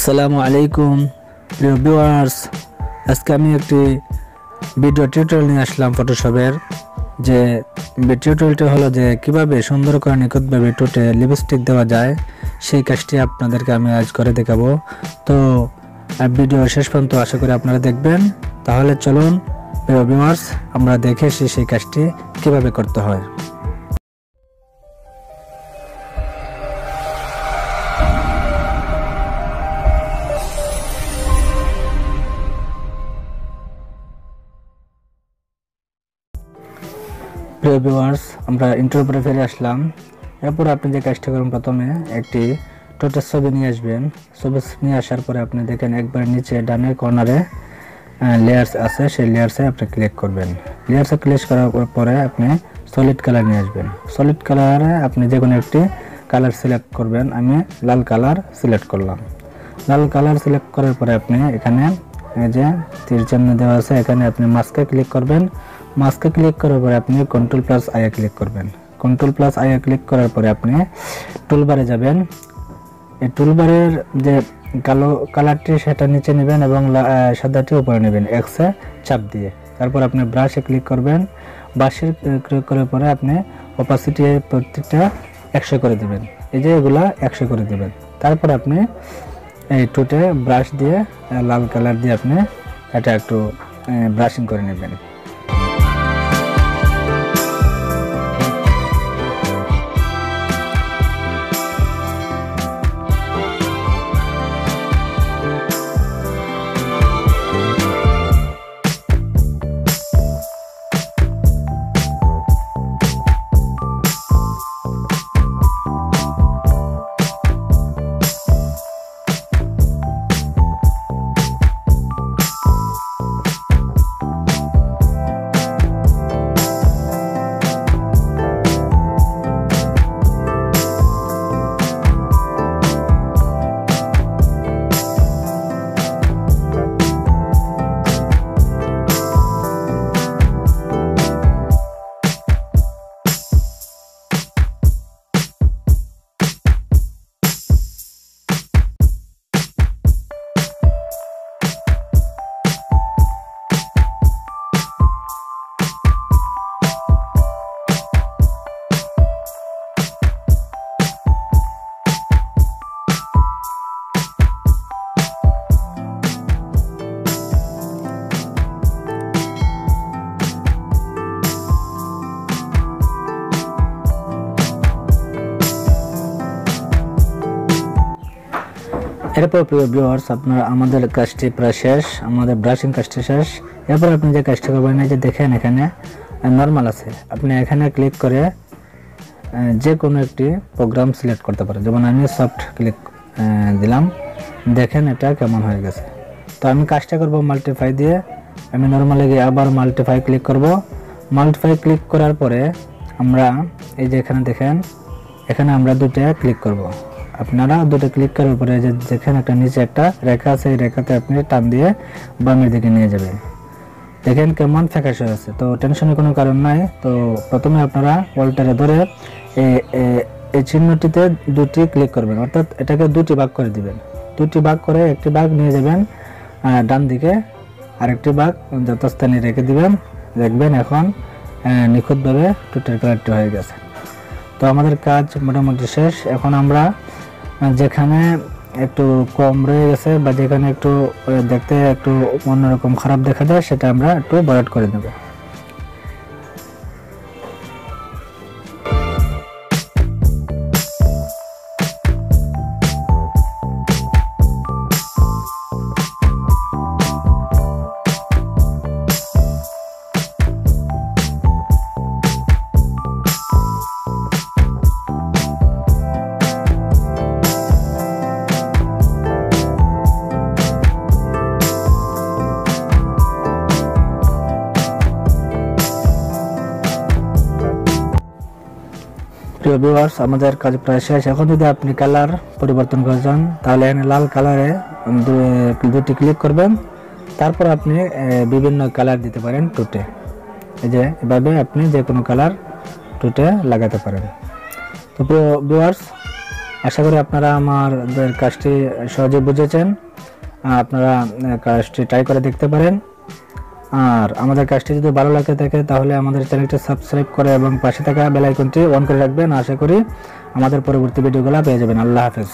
আসসালামু আলাইকুম প্রিয় ভিউয়ার্স, আজকে আমি একটি ভিডিও টিউটোরিয়াল নিয়ে আসলাম ফটোশপের। যে টিউটোরিয়ালটা হলো যে কিভাবে সুন্দর করে নিখুঁতভাবে টুটে লিপস্টিক দেওয়া যায়, সেই কাজটি আপনাদেরকে আমি আজ করে দেখাবো। তো ভিডিও শেষ পর্যন্ত আশা করি আপনারা দেখবেন। তাহলে চলুন প্রিয় ভিউয়ার্স, আমরা দেখে সেই কাজটি কিভাবে করতে হয়। প্রিয় ভিউয়ার্স, আমরা ইন্ট্রোর উপরে ফিরে আসলাম। এরপর আপনি যে কাজটা করুন, প্রথমে একটি টোটের ছবি নিয়ে আসবেন। ছবি নিয়ে আসার পরে আপনি দেখেন একবার নিচে ডানের কর্নারে লেয়ার্স আছে, সেই লেয়ার্সে আপনি ক্লিক করবেন। লেয়ার্সে ক্লিক করার পরে আপনি সলিড কালার নিয়ে আসবেন। সলিড কালারে আপনি যে কোনো একটি কালার সিলেক্ট করবেন। আমি লাল কালার সিলেক্ট করলাম। লাল কালার সিলেক্ট করার পরে আপনি এখানে এই যে তীর চিহ্ন দেওয়া আছে, এখানে আপনি মাস্কে ক্লিক করবেন। মাস্কে ক্লিক করার পরে আপনি কন্ট্রোল+I ক্লিক করবেন। কন্ট্রোল+I ক্লিক করার পরে আপনি টুলবারে যাবেন। এই টুলবারের যে কালো কালারটি সেটা নিচে নেবেন এবং সাদাটি উপরে নেবেন এক্সে চাপ দিয়ে। তারপর আপনি ব্রাশে ক্লিক করবেন। ব্রাশে ক্লিক করার পরে আপনি অপাসিটি প্রত্যেকটা 100 করে দিবেন। এই যে এগুলা 100 করে দিবেন। তারপর আপনি এই টুটে ব্রাশ দিয়ে লাল কালার দিয়ে আপনি এটা একটু ব্রাশিং করে নেবেন। এরপর প্রিয় ভিউয়ার্স, আপনার আমাদের কাজটি প্রায় শেষ, আমাদের ব্রাশিং কাজটি শেষ। এরপর আপনি যে কাজটি করবেন, এই যে দেখেন এখানে নরমাল আছে, আপনি এখানে ক্লিক করে যে কোনো একটি প্রোগ্রাম সিলেক্ট করতে পারেন। যেমন আমি সফট ক্লিক দিলাম, দেখেন এটা কেমন হয়ে গেছে। তো আমি কাজটা করব মাল্টিফাই দিয়ে। আমি নরমালে গিয়ে আবার মাল্টিফাই ক্লিক করব। মাল্টিফাই ক্লিক করার পরে আমরা এই যে এখানে দেখেন, এখানে আমরা দুটো ক্লিক করব। আপনারা দুটো ক্লিক করার পরে যেখানে একটা নিচে একটা রেখা আছে, এই রেখাতে আপনি টান দিয়ে বামের দিকে নিয়ে যাবেন। দেখেন কেমন ফ্যাকাশে আছে। তো টেনশনের কোনো কারণ নাই। তো প্রথমে আপনারা অল্টারে ধরে এই চিহ্নটিতে দুটি ক্লিক করবেন, অর্থাৎ এটাকে দুটি ভাগ করে দিবেন। দুটি ভাগ করে একটি ভাগ নিয়ে যাবেন ডান দিকে, আরেকটি ভাগ যথাস্থানে রেখে দিবেন। দেখবেন এখন নিখুঁতভাবে টুটের কালারটি হয়ে গেছে। তো আমাদের কাজ মোটামুটি শেষ। এখন আমরা যেখানে একটু কম রয়ে গেছে বা যেখানে একটু দেখতে একটু অন্যরকম খারাপ দেখা যায়, সেটা আমরা একটু বরাট করে দেব। প্রিয় ভিউয়ার্স, আমাদের কাজ প্রায় শেষ। এখন যদি আপনি কালার পরিবর্তন করে চান, তাহলে এখানে লাল কালারে দুটি ক্লিক করবেন। তারপর আপনি বিভিন্ন কালার দিতে পারেন টুটে। এই যে এভাবে আপনি যে কোনো কালার টুটে লাগাতে পারেন। তো ভিউয়ার্স, আশা করি আপনারা আমাদের কাজটি সহজে বুঝেছেন। আপনারা কাজটি ট্রাই করে দেখতে পারেন। আর আমাদের কাজটি যদি ভালো লাগে থাকে তাহলে আমাদের চ্যানেলটি সাবস্ক্রাইব করে এবং পাশে থাকা বেল আইকনটি অন করে রাখবেন। আশা করি আমাদের পরবর্তী ভিডিওগুলো পেয়ে যাবেন। আল্লাহ হাফেজ।